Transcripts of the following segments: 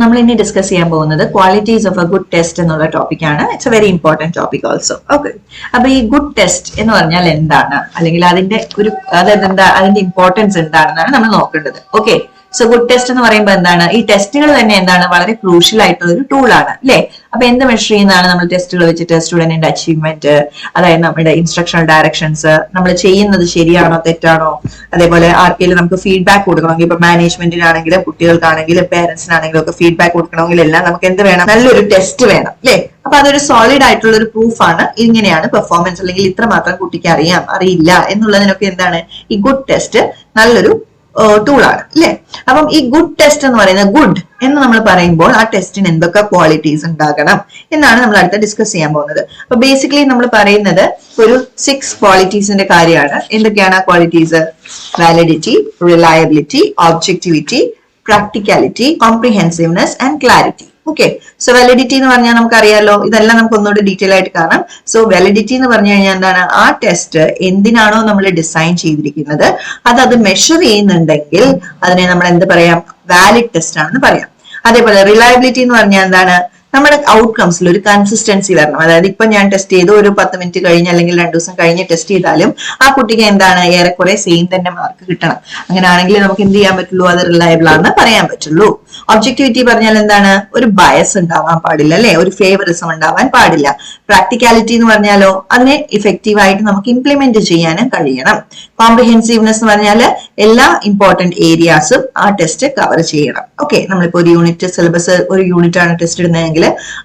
നമ്മൾ ഇനി ഡിസ്കസ് ചെയ്യാൻ പോകുന്നത് qualities of A good test എന്നുള്ള ടോപ്പിക്കാണ്. It's A very important topic also. Okay, അപ്പൊ ഈ ഗുഡ് ടെസ്റ്റ് എന്ന് പറഞ്ഞാൽ എന്താണ്, അല്ലെങ്കിൽ അതിന്റെ ഇമ്പോർട്ടൻസ് എന്താണെന്നാണ് നമ്മൾ നോക്കേണ്ടത്. ഓക്കെ, സോ ഗുഡ് ടെസ്റ്റ് എന്ന് പറയുമ്പോൾ എന്താണ്, ഈ ടെസ്റ്റുകൾ തന്നെ എന്താണ്, വളരെ ക്രൂഷ്യൽ ആയിട്ടുള്ള ഒരു ടൂൾ ആണ് അല്ലെ. അപ്പൊ എന്ത് മെഷർ ചെയ്യുന്നതാണ് നമ്മൾ ടെസ്റ്റുകൾ വെച്ചിട്ട്? സ്റ്റുഡന്റിന്റെ അച്ചീവ്മെന്റ്, അതായത് നമ്മുടെ ഇൻസ്ട്രക്ഷണൽ ഡയറക്ഷൻസ്, നമ്മൾ ചെയ്യുന്നത് ശരിയാണോ തെറ്റാണോ, അതേപോലെ ആർക്കെങ്കിലും നമുക്ക് ഫീഡ്ബാക്ക് കൊടുക്കണമെങ്കിൽ, ഇപ്പൊ മാനേജ്മെന്റിനാണെങ്കിലും കുട്ടികൾക്കാണെങ്കിലും പേരന്റ്സിനാണെങ്കിലും ഒക്കെ ഫീഡ്ബാക്ക് കൊടുക്കണമെങ്കിൽ എല്ലാം നമുക്ക് എന്ത് വേണം? നല്ലൊരു ടെസ്റ്റ് വേണം അല്ലെ. അപ്പൊ അതൊരു സോളിഡ് ആയിട്ടുള്ള ഒരു പ്രൂഫാണ്. ഇങ്ങനെയാണ് പെർഫോമൻസ്, അല്ലെങ്കിൽ ഇത്രമാത്രം കുട്ടിക്ക് അറിയാം അറിയില്ല എന്നുള്ളതിനൊക്കെ എന്താണ് ഈ ഗുഡ് ടെസ്റ്റ് നല്ലൊരു ടൂളാണ് അല്ലെ. അപ്പം ഈ ഗുഡ് ടെസ്റ്റ് എന്ന് പറയുന്നത്, ഗുഡ് എന്ന് നമ്മൾ പറയുമ്പോൾ ആ ടെസ്റ്റിന് എന്തൊക്കെ ക്വാളിറ്റീസ് ഉണ്ടാകണം എന്നാണ് നമ്മൾ അടുത്ത ഡിസ്കസ് ചെയ്യാൻ പോകുന്നത്. അപ്പൊ ബേസിക്കലി നമ്മൾ പറയുന്നത് ഒരു 6 ക്വാളിറ്റീസിന്റെ കാര്യമാണ്. എന്തൊക്കെയാണ് ആ qualities? Validity, reliability, objectivity, practicality, comprehensiveness and clarity. Okay, so validity എന്ന് പറഞ്ഞാൽ നമുക്കറിയാലോ, ഇതെല്ലാം നമുക്ക് ഒന്നുകൂടി ഡീറ്റെയിൽ ആയിട്ട് കാണാം. സോ വാലിഡിറ്റി എന്ന് പറഞ്ഞു കഴിഞ്ഞാൽ എന്താണ്, ആ ടെസ്റ്റ് എന്തിനാണോ നമ്മൾ ഡിസൈൻ ചെയ്തിരിക്കുന്നത് അത് മെഷർ ചെയ്യുന്നുണ്ടെങ്കിൽ അതിനെ നമ്മൾ എന്ത് പറയാം? വാലിഡ് ടെസ്റ്റ് ആണെന്ന് പറയാം. അതേപോലെ റിലയബിലിറ്റി എന്ന് പറഞ്ഞാൽ എന്താണ്, നമ്മുടെ ഔട്ട്കംസിൽ ഒരു കൺസിസ്റ്റൻസി വരണം. അതായത് ഇപ്പൊ ഞാൻ ടെസ്റ്റ് ചെയ്തു, ഒരു 10 മിനിറ്റ് കഴിഞ്ഞ് അല്ലെങ്കിൽ 2 ദിവസം കഴിഞ്ഞ് ടെസ്റ്റ് ചെയ്താലും ആ കുട്ടിക്ക് എന്താണ്, ഏറെക്കുറെ സെയിം തന്നെ മാർക്ക് കിട്ടണം. അങ്ങനെയാണെങ്കിൽ നമുക്ക് എന്ത് ചെയ്യാൻ പറ്റുള്ളൂ? അത് റിലയബിൾ ആണെന്ന് പറയാൻ പറ്റുള്ളൂ. ഒബ്ജക്ടിവിറ്റി പറഞ്ഞാൽ എന്താണ്, ഒരു ബയസ് ഉണ്ടാവാൻ പാടില്ല അല്ലെ, ഒരു ഫേവറിസം ഉണ്ടാവാൻ പാടില്ല. പ്രാക്ടിക്കാലിറ്റി എന്ന് പറഞ്ഞാലോ, അതിനെ ഇഫക്റ്റീവ് ആയിട്ട് നമുക്ക് ഇംപ്ലിമെന്റ് ചെയ്യാനും കഴിയണം. കോംപ്രിഹെൻസീവ്നെസ് എന്ന് പറഞ്ഞാൽ എല്ലാ ഇമ്പോർട്ടന്റ് ഏരിയാസും ആ ടെസ്റ്റ് കവർ ചെയ്യണം. ഓക്കെ, നമ്മളിപ്പോ ഒരു യൂണിറ്റ് സിലബസ്, ഒരു യൂണിറ്റ് ആണ് ടെസ്റ്റ് ഇടുന്നതെങ്കിൽ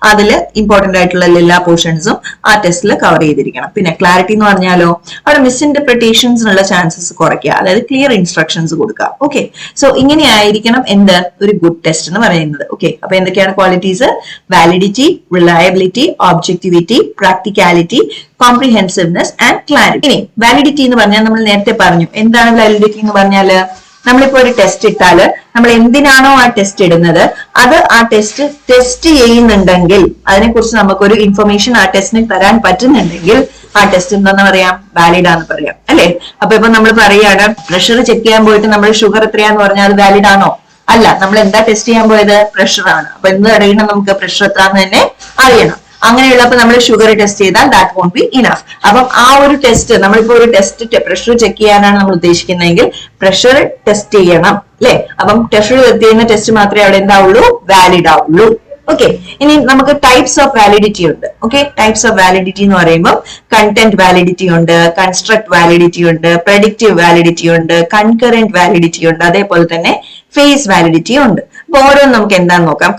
അതിൽ ഇമ്പോർട്ടന്റ് ആയിട്ടുള്ള എല്ലാ പോർഷൻസും ആ ടെസ്റ്റിൽ കവർ ചെയ്തിരിക്കണം. പിന്നെ ക്ലാരിറ്റി എന്ന് പറഞ്ഞാലോ, അവിടെ മിസ്ഇന്റർപ്രിട്ടേഷൻസിനുള്ള ചാൻസസ് കുറയ്ക്കുക, അതായത് ക്ലിയർ ഇൻസ്ട്രക്ഷൻസ് കൊടുക്കുക. ഓക്കെ, സോ ഇങ്ങനെയായിരിക്കണം എന്ത്, ഒരു ഗുഡ് ടെസ്റ്റ് എന്ന് പറയുന്നത്. ഓക്കെ, അപ്പൊ എന്തൊക്കെയാണ് qualities? Validity, reliability, objectivity, practicality, comprehensiveness and clarity. ഇനി വാലിഡിറ്റി എന്ന് പറഞ്ഞാൽ നമ്മൾ നേരത്തെ പറഞ്ഞു. എന്താണ് വാലിഡിറ്റി എന്ന് പറഞ്ഞാല്, നമ്മളിപ്പോ ഒരു ടെസ്റ്റ് ഇട്ടാല് നമ്മൾ എന്തിനാണോ ആ ടെസ്റ്റ് ഇടുന്നത് അത് ആ ടെസ്റ്റ് ചെയ്യുന്നുണ്ടെങ്കിൽ, അതിനെക്കുറിച്ച് നമുക്കൊരു ഇൻഫർമേഷൻ ആ ടെസ്റ്റിന് തരാൻ പറ്റുന്നുണ്ടെങ്കിൽ ആ ടെസ്റ്റ് എന്താന്ന് പറയാം? വാലിഡ് ആണെന്ന് പറയാം അല്ലെ. അപ്പൊ ഇപ്പൊ നമ്മൾ പറയാണ്, പ്രഷർ ചെക്ക് ചെയ്യാൻ പോയിട്ട് നമ്മൾ ഷുഗർ എത്രയാന്ന് പറഞ്ഞാൽ അത് വാലിഡ് ആണോ? അല്ല. നമ്മൾ എന്താ ടെസ്റ്റ് ചെയ്യാൻ പോയത്? പ്രഷർ ആണ്. അപ്പൊ എന്ത് അറിയണം? നമുക്ക് പ്രഷർ എത്രയാന്ന് തന്നെ അറിയണം. അങ്ങനെയുള്ളപ്പോ നമ്മൾ ഷുഗർ ടെസ്റ്റ് ചെയ്താൽ ദാറ്റ് വോണ്ട് ബി ഇനഫ്. അപ്പം ആ ഒരു ടെസ്റ്റ്, നമ്മളിപ്പോ ഒരു ടെസ്റ്റ് പ്രഷർ ചെക്ക് ചെയ്യാനാണ് നമ്മൾ ഉദ്ദേശിക്കുന്നതെങ്കിൽ പ്രഷർ ടെസ്റ്റ് ചെയ്യണം അല്ലെ. അപ്പം പ്രഷർ ചെയ്യുന്ന ടെസ്റ്റ് മാത്രമേ അവിടെ എന്താവുള്ളൂ? വാലിഡ് ആവുള്ളൂ. ഓക്കെ, ഇനി നമുക്ക് ടൈപ്സ് ഓഫ് വാലിഡിറ്റി ഉണ്ട്. ഓക്കെ, ടൈപ്സ് ഓഫ് വാലിഡിറ്റി എന്ന് പറയുമ്പോൾ കണ്ടന്റ് വാലിഡിറ്റി ഉണ്ട്, കൺസ്ട്രക്ട് വാലിഡിറ്റി ഉണ്ട്, പ്രെഡിക്റ്റീവ് വാലിഡിറ്റി ഉണ്ട്, കൺകറന്റ് വാലിഡിറ്റി ഉണ്ട്, അതേപോലെ തന്നെ ഫേസ് വാലിഡിറ്റി ഉണ്ട്. അപ്പൊ ഓരോന്നും നമുക്ക് എന്താന്ന് നോക്കാം.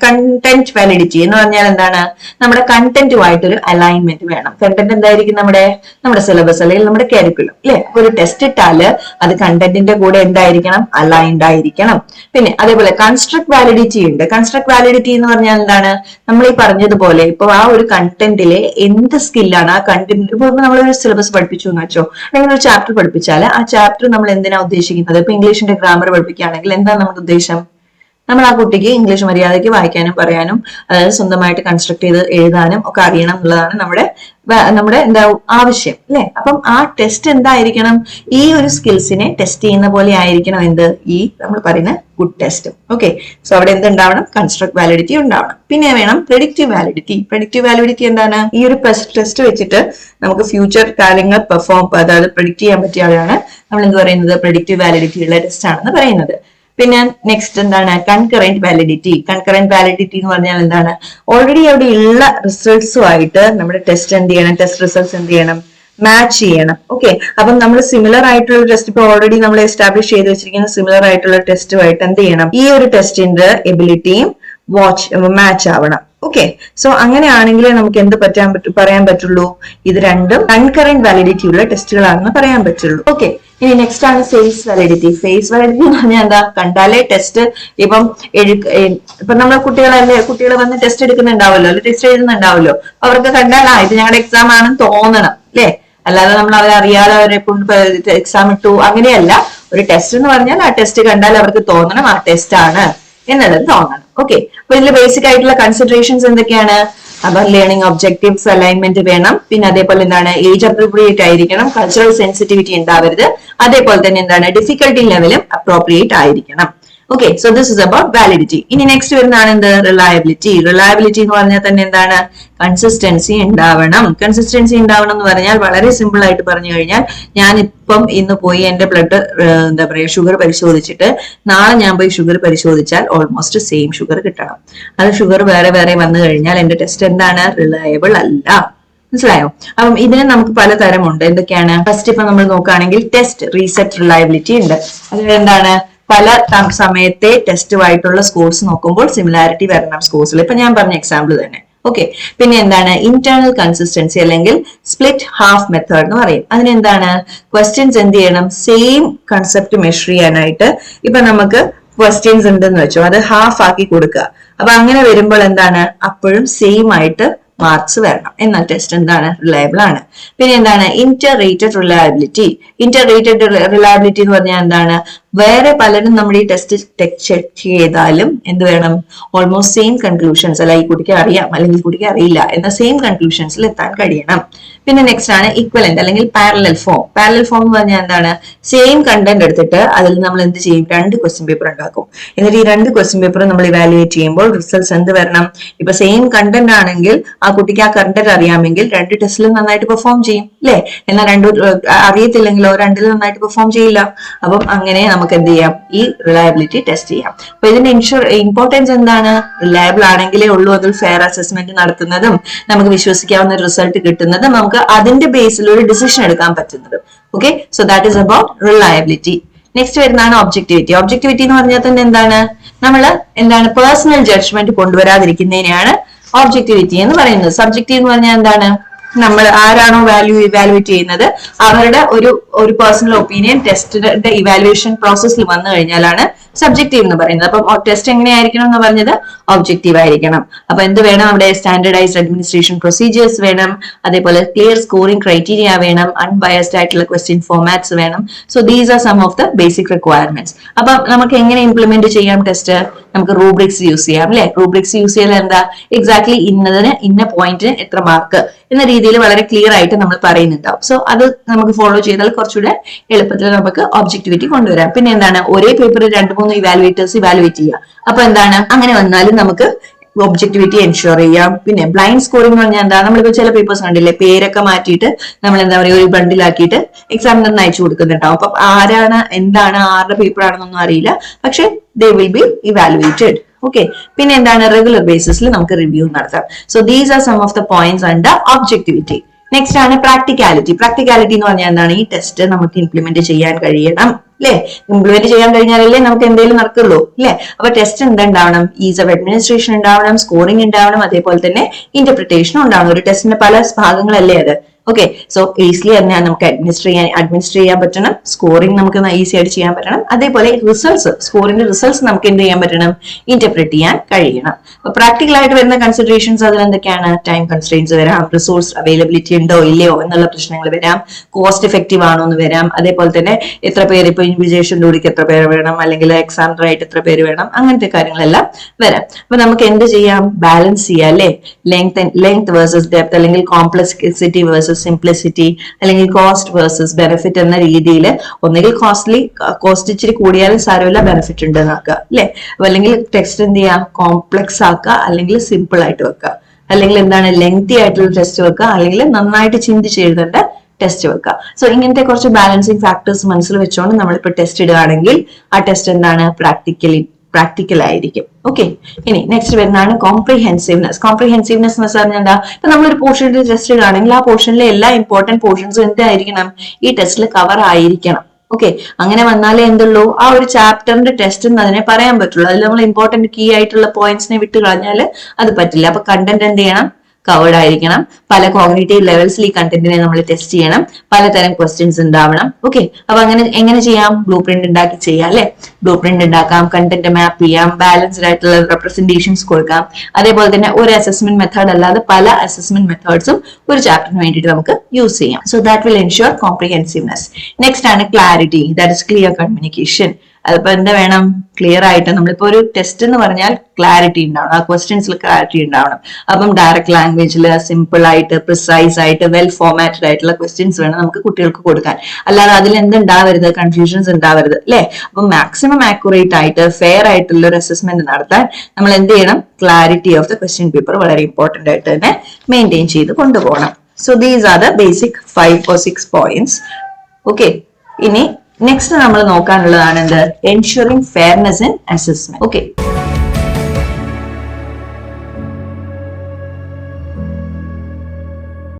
കണ്ടന്റ് വാലിഡിറ്റി എന്ന് പറഞ്ഞാൽ എന്താണ്, നമ്മുടെ കണ്ടന്റുമായിട്ടൊരു അലൈൻമെന്റ് വേണം. കണ്ടന്റ് എന്തായിരിക്കും? നമ്മുടെ സിലബസ് അല്ലെങ്കിൽ നമ്മുടെ കരിക്കുലം അല്ലെ. അപ്പൊ ഒരു ടെസ്റ്റ് ഇട്ടാല് അത് കണ്ടന്റിന്റെ കൂടെ എന്തായിരിക്കണം? അലൈൻഡ് ആയിരിക്കണം. പിന്നെ അതേപോലെ കൺസ്ട്രക്ട് വാലിഡിറ്റി ഉണ്ട്. കൺസ്ട്രക്ട് വാലിഡിറ്റി എന്ന് പറഞ്ഞാൽ എന്താണ്, നമ്മൾ ഈ പറഞ്ഞതുപോലെ ഇപ്പൊ ആ ഒരു കണ്ടന്റിലെ എന്ത് സ്കില്ലാണ് ആ കണ്ടന്റ്. ഇപ്പൊ നമ്മളൊരു സിലബസ് പഠിപ്പിച്ചു എന്ന് വെച്ചോ, അല്ലെങ്കിൽ ഒരു ചാപ്റ്റർ പഠിപ്പിച്ചാൽ ആ ചാപ്റ്റർ നമ്മൾ എന്തിനാ ഉദ്ദേശിക്കുന്നത്? ഇപ്പൊ ഇംഗ്ലീഷിന്റെ ഗ്രാമർ പഠിപ്പിക്കുകയാണെങ്കിൽ എന്താണ് നമ്മുടെ ഉദ്ദേശം? നമ്മൾ ആ കുട്ടിക്ക് ഇംഗ്ലീഷ് മര്യാദയ്ക്ക് വായിക്കാനും പറയാനും, അതായത് സ്വന്തമായിട്ട് കൺസ്ട്രക്ട് ചെയ്ത് എഴുതാനും ഒക്കെ അറിയണം എന്നുള്ളതാണ് നമ്മുടെ എന്താ ആവശ്യം അല്ലെ. അപ്പം ആ ടെസ്റ്റ് എന്തായിരിക്കണം? ഈ ഒരു സ്കിൽസിനെ ടെസ്റ്റ് ചെയ്യുന്ന പോലെ ആയിരിക്കണം എന്ത്, ഈ നമ്മൾ പറയുന്ന ഗുഡ് ടെസ്റ്റ്. ഓക്കെ, സോ അവിടെ എന്തുണ്ടാവണം? കൺസ്ട്രക്ട് വാലിഡിറ്റി ഉണ്ടാവണം. പിന്നെ വേണം പ്രെഡിക്റ്റീവ് വാലിഡിറ്റി. പ്രെഡിക്റ്റീവ് വാലിഡിറ്റി എന്താണ്? ഈ ഒരു ടെസ്റ്റ് വെച്ചിട്ട് നമുക്ക് ഫ്യൂച്ചർ കാര്യങ്ങൾ അതായത് പ്രെഡിക്റ്റ് ചെയ്യാൻ പറ്റിയാണ് നമ്മൾ എന്ത് പറയുന്നത്? പ്രെഡിക്റ്റീവ് വാലിഡിറ്റി ഉള്ള ടെസ്റ്റ് ആണെന്ന് പറയുന്നത്. പിന്നെ നെക്സ്റ്റ് എന്താണ്? Concurrent validity. കൺകറന്റ് വാലിഡിറ്റി എന്ന് പറഞ്ഞാൽ എന്താണ്? ഓൾറെഡി അവിടെ ഉള്ള റിസൾട്ട്സുമായിട്ട് നമ്മുടെ ടെസ്റ്റ് എന്ത് ചെയ്യണം? ടെസ്റ്റ് റിസൾട്ട്സ് എന്ത് ചെയ്യണം? മാച്ച് ചെയ്യണം. ഓക്കെ, അപ്പം നമ്മൾ സിമിലർ ആയിട്ടുള്ള ടെസ്റ്റ് ഇപ്പൊ ഓൾറെഡി നമ്മൾ എസ്റ്റാബ്ലിഷ് ചെയ്ത് വെച്ചിരിക്കുന്ന സിമിലർ ആയിട്ടുള്ള ടെസ്റ്റുമായിട്ട് എന്ത് ചെയ്യണം? ഈ ഒരു ടെസ്റ്റിന്റെ എബിലിറ്റിയും മാച്ച് ആവണം. ഓക്കെ, സോ അങ്ങനെയാണെങ്കിൽ നമുക്ക് എന്ത് പറയാൻ പറ്റുള്ളൂ? ഇത് രണ്ടും കൺകറന്റ് വാലിഡിറ്റി ഉള്ള ടെസ്റ്റുകളാണെന്ന് പറയാൻ പറ്റുള്ളൂ. ഓക്കെ, ഇനി നെക്സ്റ്റ് ആണ് ഫേസ് വാലിഡിറ്റി. ഫേസ് വാലിഡിറ്റി എന്ന് പറഞ്ഞാൽ എന്താ? കണ്ടാലേ ടെസ്റ്റ് ഇപ്പം നമ്മൾ കുട്ടികൾ വന്ന് ടെസ്റ്റ് എടുക്കുന്നുണ്ടാവല്ലോ, ടെസ്റ്റ് എഴുതുന്നുണ്ടാവല്ലോ, അവർക്ക് കണ്ടാൽ ഇത് ഞങ്ങളുടെ എക്സാം ആണെന്ന് തോന്നണം അല്ലെ. അല്ലാതെ നമ്മൾ അവരറിയാതെ അവരെ കൊണ്ട് എക്സാം ഇട്ടു അങ്ങനെയല്ല. ഒരു ടെസ്റ്റ് എന്ന് പറഞ്ഞാൽ ആ ടെസ്റ്റ് കണ്ടാൽ അവർക്ക് തോന്നണം ആ ടെസ്റ്റ് ആണ് എന്നുള്ളത് തോന്നണം. ഓക്കെ, അപ്പൊ ഇതിൽ ബേസിക് ആയിട്ടുള്ള കൺസിഡറേഷൻസ് എന്തൊക്കെയാണ്? അപ്പൊ ലേണിംഗ് ഒബ്ജക്റ്റീവ്സ് അലൈൻമെന്റ് വേണം. പിന്നെ അതേപോലെ എന്താണ്? ഏജ് അപ്രോപ്രിയേറ്റ് ആയിരിക്കണം, കൾച്ചറൽ സെൻസിറ്റിവിറ്റി ഉണ്ടാവരുത്. അതേപോലെ തന്നെ എന്താണ്? ഡിഫിക്കൽട്ടി ലെവലും അപ്രോപ്രിയേറ്റ് ആയിരിക്കണം. Okay, so this is about validity. ഇനി നെക്സ്റ്റ് വരുന്നതാണ് എന്ത്? റിലയബിലിറ്റി. റിലയബിലിറ്റി എന്ന് പറഞ്ഞാൽ തന്നെ എന്താണ്? കൺസിസ്റ്റൻസി ഉണ്ടാവണം. കൺസിസ്റ്റൻസി ഉണ്ടാവണം എന്ന് പറഞ്ഞാൽ വളരെ സിമ്പിൾ ആയിട്ട് പറഞ്ഞു കഴിഞ്ഞാൽ, ഞാൻ ഇപ്പം ഇന്ന് പോയി എന്റെ ബ്ലഡ് എന്താ പറയുക ഷുഗർ പരിശോധിച്ചിട്ട് നാളെ ഞാൻ പോയി ഷുഗർ പരിശോധിച്ചാൽ ഓൾമോസ്റ്റ് സെയിം ഷുഗർ കിട്ടണം. അത് ഷുഗർ വേറെ വേറെ വന്നു കഴിഞ്ഞാൽ എന്റെ ടെസ്റ്റ് എന്താണ്? റിലയബിൾ അല്ല. മനസ്സിലായോ? അപ്പം ഇതിന് നമുക്ക് പലതരമുണ്ട്. എന്തൊക്കെയാണ്? ഫസ്റ്റ് ഇപ്പൊ നമ്മൾ നോക്കുകയാണെങ്കിൽ ടെസ്റ്റ് റീസെറ്റ് റിലയബിലിറ്റി ഉണ്ട്. അത് എന്താണ്? പല സമയത്തെ ടെസ്റ്റുമായിട്ടുള്ള സ്കോർസ് നോക്കുമ്പോൾ സിമിലാരിറ്റി വരണം സ്കോർസിൽ. ഇപ്പൊ ഞാൻ പറഞ്ഞ എക്സാമ്പിൾ തന്നെ. ഓക്കെ, പിന്നെ എന്താണ്? ഇന്റേണൽ കൺസിസ്റ്റൻസി അല്ലെങ്കിൽ സ്പ്ലിറ്റ് ഹാഫ് മെത്തേഡ് എന്ന് പറയും. അതിനെന്താണ്? ക്വസ്റ്റ്യൻസ് എന്ത് ചെയ്യണം? സെയിം കൺസെപ്റ്റ് മെഷർ ചെയ്യാനായിട്ട് ഇപ്പൊ നമുക്ക് ക്വസ്റ്റ്യൻസ് ഉണ്ടെന്ന് വെച്ചോ, അത് ഹാഫ് ആക്കി കൊടുക്കുക. അപ്പൊ അങ്ങനെ വരുമ്പോൾ എന്താണ്? അപ്പോഴും സെയിം ആയിട്ട് മാർക്സ് വരണം. എന്നാൽ ടെസ്റ്റ് എന്താണ്? റിലയബിൾ ആണ്. പിന്നെ എന്താണ്? Inter rated reliability. Inter rated reliability എന്ന് പറഞ്ഞാൽ എന്താണ്? വേറെ പലരും നമ്മുടെ ഈ ടെസ്റ്റ് ചെക്ക് ചെയ്താലും എന്ത് വേണം? ഓൾമോസ്റ്റ് സെയിം കൺക്ലൂഷൻസ്, അല്ല ഈ കുട്ടിക്ക് അറിയാം അല്ലെങ്കിൽ കുട്ടിക്ക് അറിയില്ല എന്ന സെയിം കൺക്ലൂഷൻസിൽ എത്താൻ കഴിയണം. പിന്നെ നെക്സ്റ്റ് ആണ് ഇക്വലന്റ് അല്ലെങ്കിൽ പാരലൽ ഫോം. പാരലൽ ഫോം എന്ന് പറഞ്ഞാൽ എന്താണ്? സെയിം കണ്ടന്റ് എടുത്തിട്ട് അതിൽ നമ്മൾ എന്ത് ചെയ്യും? 2 ക്വസ്റ്റ്യൻ പേപ്പർ ഉണ്ടാക്കും. എന്നിട്ട് ഈ 2 ക്വസ്റ്റ്യൻ പേപ്പർ നമ്മൾ ഇവാലുവേറ്റ് ചെയ്യുമ്പോൾ റിസൾട്ട്സ് എന്ത് വരണം? ഇപ്പൊ സെയിം കണ്ടന്റ് ആണെങ്കിൽ ആ കുട്ടിക്ക് ആ കണ്ടന്റ് അറിയാമെങ്കിൽ 2 ടെസ്റ്റിലും നന്നായിട്ട് പെർഫോം ചെയ്യും, അല്ലെ? എന്നാൽ 2 അറിയത്തില്ലെങ്കിലോ 2 നന്നായിട്ട് പെർഫോം ചെയ്യില്ല. അപ്പം അങ്ങനെ നമുക്ക് എന്ത് ചെയ്യാം? ഈ റിലയബിലിറ്റി ടെസ്റ്റ് ചെയ്യാം. അപ്പൊ ഇതിന്റെ ഇമ്പോർട്ടൻസ് എന്താണ്? റിലയബിൾ ആണെങ്കിലേ ഉള്ളൂ അതിൽ ഫെയർ അസസ്മെന്റ് നടത്തുന്നതും നമുക്ക് വിശ്വസിക്കാവുന്ന റിസൾട്ട് കിട്ടുന്നതും നമുക്ക് അതിന്റെ ബേസിൽ ഒരു ഡിസിഷൻ എടുക്കാൻ പറ്റുന്നതും. Okay, so that is about reliability. Next വരുന്നതാണ് ഒബ്ജക്ടിവിറ്റി. ഒബ്ജക്ടിവിറ്റി എന്ന് പറഞ്ഞാൽ തന്നെ എന്താണ്? നമ്മൾ എന്താണ്? പേഴ്സണൽ ജഡ്ജ്മെന്റ് കൊണ്ടുവരാതിരിക്കുന്നതിനെയാണ് ഒബ്ജക്ടിവിറ്റി എന്ന് പറയുന്നത്. സബ്ജക്റ്റീവ് എന്ന് പറഞ്ഞാൽ എന്താണ്? നമ്മൾ ആരാണോ ഇവാലുവേറ്റ് ചെയ്യുന്നത് അവരുടെ ഒരു പേഴ്സണൽ ഒപ്പീനിയൻ ടെസ്റ്റിന്റെ ഇവാലുവേഷൻ പ്രോസസ്സിൽ വന്നു കഴിഞ്ഞാലാണ് സബ്ജക്റ്റീവ് എന്ന് പറയുന്നത്. അപ്പം ടെസ്റ്റ് എങ്ങനെയായിരിക്കണം എന്ന് പറഞ്ഞത്? ഒബ്ജക്റ്റീവ് ആയിരിക്കണം. അപ്പൊ എന്ത് വേണം? അവിടെ സ്റ്റാൻഡേർഡൈസ്ഡ് അഡ്മിനിസ്ട്രേഷൻ പ്രൊസീജിയേഴ്സ് വേണം, അതേപോലെ ക്ലിയർ സ്കോറിംഗ് ക്രൈറ്റീരിയ വേണം, അൺബയസ്ഡ് ആയിട്ടുള്ള ക്വസ്റ്റ്യൻ ഫോർമാറ്റ്സ് വേണം. So these are some of the basic requirements. അപ്പൊ നമുക്ക് എങ്ങനെ ഇംപ്ലിമെന്റ് ചെയ്യാം ടെസ്റ്റ്? നമുക്ക് റൂബ്രിക്സ് യൂസ് ചെയ്യാം, അല്ലെ? റൂബ്രിക്സ് യൂസ് ചെയ്താൽ എന്താ? എക്സാക്ട്ലി ഇന്നതിന് ഇന്ന പോയിന്റിന് എത്ര മാർക്ക് എന്ന രീതിയിൽ വളരെ ക്ലിയർ ആയിട്ട് നമ്മൾ പറയുന്നുണ്ടാവും. സോ അത് നമുക്ക് ഫോളോ ചെയ്താൽ കുറച്ചുകൂടെ എളുപ്പത്തിൽ നമുക്ക് ഒബ്ജക്ടിവിറ്റി കൊണ്ടുവരാം. പിന്നെ എന്താണ്? ഒരേ പേപ്പർ 2-3 ഇവാലുവേറ്റേഴ്സ് ഇവാലുവേറ്റ് ചെയ്യുക. അപ്പൊ എന്താണ്? അങ്ങനെ വന്നാലും നമുക്ക് ഒബ്ജക്ടിവിറ്റി എൻഷുർ ചെയ്യാം. പിന്നെ ബ്ലൈൻഡ് സ്കോറിംഗ് എന്ന് പറഞ്ഞാൽ എന്താ? നമ്മളിപ്പോ ചില പേപ്പേഴ്സ് കണ്ടില്ലേ, പേരൊക്കെ മാറ്റിയിട്ട് നമ്മൾ എന്താ പറയുക, ഒരു ബണ്ടിലാക്കിയിട്ട് എക്സാമിനറിന് അയച്ചു കൊടുക്കുന്നുണ്ടാവും. അപ്പൊ ആരാണ്, എന്താണ്, ആരുടെ പേപ്പർ ആണെന്നൊന്നും അറിയില്ല, പക്ഷെ they will be evaluated. Okay, പിന്നെ എന്താണ്? റെഗുലർ ബേസിസിൽ നമുക്ക് റിവ്യൂ നടത്താം. So these are some of the points under objectivity. Next ആണ് പ്രാക്ടിക്കാലിറ്റി. പ്രാക്ടിക്കാലിറ്റി എന്ന് പറഞ്ഞാൽ എന്താണ്? ഈ ടെസ്റ്റ് നമുക്ക് ഇംപ്ലിമെന്റ് ചെയ്യാൻ കഴിയണം, അല്ലെ? ഇംപ്ലിമെന്റ് ചെയ്യാൻ കഴിഞ്ഞാലല്ലേ നമുക്ക് എന്തെങ്കിലും നടക്കുള്ളൂ, അല്ലെ? അപ്പൊ ടെസ്റ്റ് എന്തുണ്ടാവണം? ഈസ് ഓഫ് അഡ്മിനിസ്ട്രേഷൻ ഉണ്ടാവണം, സ്കോറിംഗ് ഉണ്ടാവണം, അതേപോലെ തന്നെ ഇന്റർപ്രിട്ടേഷനും ഉണ്ടാവണം. ഒരു ടെസ്റ്റിന്റെ പല ഭാഗങ്ങളല്ലേ അത്. ഓക്കെ, സോ ഈസിലി തന്നെ നമുക്ക് അഡ്മിനിസ്റ്റർ ചെയ്യാൻ പറ്റണം, സ്കോറിംഗ് നമുക്ക് ഈസി ആയിട്ട് ചെയ്യാൻ പറ്റണം, അതേപോലെ റിസൾട്ട്സ്, സ്കോറിംഗ് റിസൾട്ട്സ് നമുക്ക് എന്ത് ചെയ്യാൻ പറ്റണം? ഇന്റർപ്രറ്റ് ചെയ്യാൻ കഴിയണം. അപ്പൊ പ്രാക്ടിക്കൽ ആയിട്ട് വരുന്ന കൺസിഡറേഷൻസ് അതിൽ എന്തൊക്കെയാണ്? ടൈം കൺസ്ട്രെയിൻസ് വരാം, റിസോഴ്സ് അവൈലബിലിറ്റി ഉണ്ടോ ഇല്ലയോ എന്നുള്ള പ്രശ്നങ്ങൾ വരാം, കോസ്റ്റ് എഫക്റ്റീവ് ആണോ എന്ന് വരാം, അതേപോലെ തന്നെ എത്ര പേര്, ഇപ്പൊ ഇൻവിജിലേഷൻ ജോലിക്ക് എത്ര പേര് വേണം, അല്ലെങ്കിൽ എക്സാമിനറായിട്ട് എത്ര പേര് വേണം, അങ്ങനത്തെ കാര്യങ്ങളെല്ലാം വരാം. അപ്പൊ നമുക്ക് എന്ത് ചെയ്യാം? ബാലൻസ് ചെയ്യാം, അല്ലെ? ലെങ്ത് വേഴ്സസ് ഡെപ്ത്, അല്ലെങ്കിൽ കോംപ്ലക്സിറ്റി വേഴ്സസ് സിംപ്ലിസിറ്റി, അല്ലെങ്കിൽ കോസ്റ്റ് വേഴ്സസ് ബെനിഫിറ്റ് എന്ന രീതിയിൽ ഒന്നുകിൽ കോസ്റ്റ് ഇച്ചിരി കൂടിയാലും സാരമില്ല, ബെനിഫിറ്റ് ഉണ്ട് എന്നാക്കുക, അല്ലെ? അല്ലെങ്കിൽ ടെക്സ്റ്റ് എന്ത് ചെയ്യാം? കോംപ്ലക്സ് ആക്കുക, അല്ലെങ്കിൽ സിമ്പിൾ ആയിട്ട് വെക്കുക, അല്ലെങ്കിൽ എന്താണ്? ലെങ്തി ആയിട്ടുള്ള ടെസ്റ്റ് വെക്കുക, അല്ലെങ്കിൽ നന്നായിട്ട് ചിന്തിച്ച് എഴുതേണ്ട ടെസ്റ്റ് വെക്കുക. സോ ഇങ്ങനത്തെ കുറച്ച് ബാലൻസിങ് ഫാക്ടേഴ്സ് മനസ്സിൽ വെച്ചുകൊണ്ട് നമ്മളിപ്പോൾ ടെസ്റ്റ് ഇടുകയാണെങ്കിൽ ആ ടെസ്റ്റ് എന്താണ്? പ്രാക്ടിക്കൽ ആയിരിക്കും. ഓക്കെ, ഇനി നെക്സ്റ്റ് വരുന്നതാണ് കോംപ്രിഹെൻസീവ്നെസ്. കോംപ്രിഹെൻസീവ്നെസ് എന്ന് പറഞ്ഞാൽ എന്താ? ഇപ്പൊ നമ്മളൊരു പോർഷൻ ടെസ്റ്റ് ഇടുകയാണെങ്കിൽ ആ പോർഷനിലെ എല്ലാ ഇമ്പോർട്ടന്റ് പോർഷൻസും എന്തായിരിക്കണം? ഈ ടെസ്റ്റിൽ കവർ ആയിരിക്കണം. ഓക്കെ, അങ്ങനെ വന്നാലേ എന്തുള്ളൂ? ആ ഒരു ചാപ്റ്ററിന്റെ ടെസ്റ്റ് എന്ന് അതിനെ പറയാൻ പറ്റുള്ളൂ. അതിൽ നമ്മൾ ഇമ്പോർട്ടന്റ് കീ ആയിട്ടുള്ള പോയിന്റ്സിനെ വിട്ട് കളഞ്ഞാൽ അത് പറ്റില്ല. അപ്പൊ കണ്ടന്റ് എന്ത് ചെയ്യണം? കവേർഡ് ആയിരിക്കണം. പല കോഗ്നിറ്റീവ് ലെവൽസിൽ ഈ കണ്ടന്റിനെ നമ്മൾ ടെസ്റ്റ് ചെയ്യണം. പലതരം ക്വസ്റ്റ്യൻസ് ഉണ്ടാവണം. ഓക്കെ, അപ്പൊ അങ്ങനെ എങ്ങനെ ചെയ്യാം? ബ്ലൂ പ്രിന്റ് ഉണ്ടാക്കി ചെയ്യാം, അല്ലെ? ബ്ലൂ പ്രിന്റ് ഉണ്ടാക്കാം, കണ്ടന്റ് മാപ്പ് ചെയ്യാം, ബാലൻസ്ഡ് ആയിട്ടുള്ള റെപ്രസെന്റേഷൻസ് കൊടുക്കാം. അതേപോലെ തന്നെ ഒരു അസസ്മെന്റ് മെത്തേഡ് അല്ലാതെ പല അസസ്മെന്റ് മെത്തേഡ്സും ഒരു ചാപ്റ്ററിന് വേണ്ടിയിട്ട് നമുക്ക് യൂസ് ചെയ്യാം. So that will ensure comprehensiveness. Next ആണ് clarity, that is clear communication. അതിപ്പോ എന്താ വേണം, ക്ലിയർ ആയിട്ട് നമ്മളിപ്പോ ഒരു ടെസ്റ്റ് എന്ന് പറഞ്ഞാൽ ക്ലാരിറ്റി ഉണ്ടാവണം, ആ ക്വസ്റ്റ്യൻസിൽ ക്ലാരിറ്റി ഉണ്ടാവണം. അപ്പം ഡയറക്റ്റ് ലാംഗ്വേജിൽ സിമ്പിൾ ആയിട്ട് പ്രിസൈസ് ആയിട്ട് വെൽ ഫോർമാറ്റഡ് ആയിട്ടുള്ള ക്വസ്റ്റ്യൻസ് വേണം നമുക്ക് കുട്ടികൾക്ക് കൊടുക്കാൻ. അല്ലാതെ അതിൽ എന്തുണ്ടാവരുത്, കൺഫ്യൂഷൻസ് ഉണ്ടാവരുത് അല്ലെ. അപ്പം മാക്സിമം ആക്യുറേറ്റ് ആയിട്ട് ഫെയർ ആയിട്ടുള്ള ഒരു അസസ്മെന്റ് നടത്താൻ നമ്മൾ എന്ത് ചെയ്യണം, clarity of the question paper വളരെ ഇമ്പോർട്ടന്റ് ആയിട്ട് തന്നെ മെയിൻറ്റെയിൻ ചെയ്ത് കൊണ്ടുപോകണം. So these are the basic 5 or 6 points. Okay, ഇനി നെക്സ്റ്റ് നമ്മൾ നോക്കാനുള്ളതാണ് എന്ത്, ensuring fairness in assessment. Okay.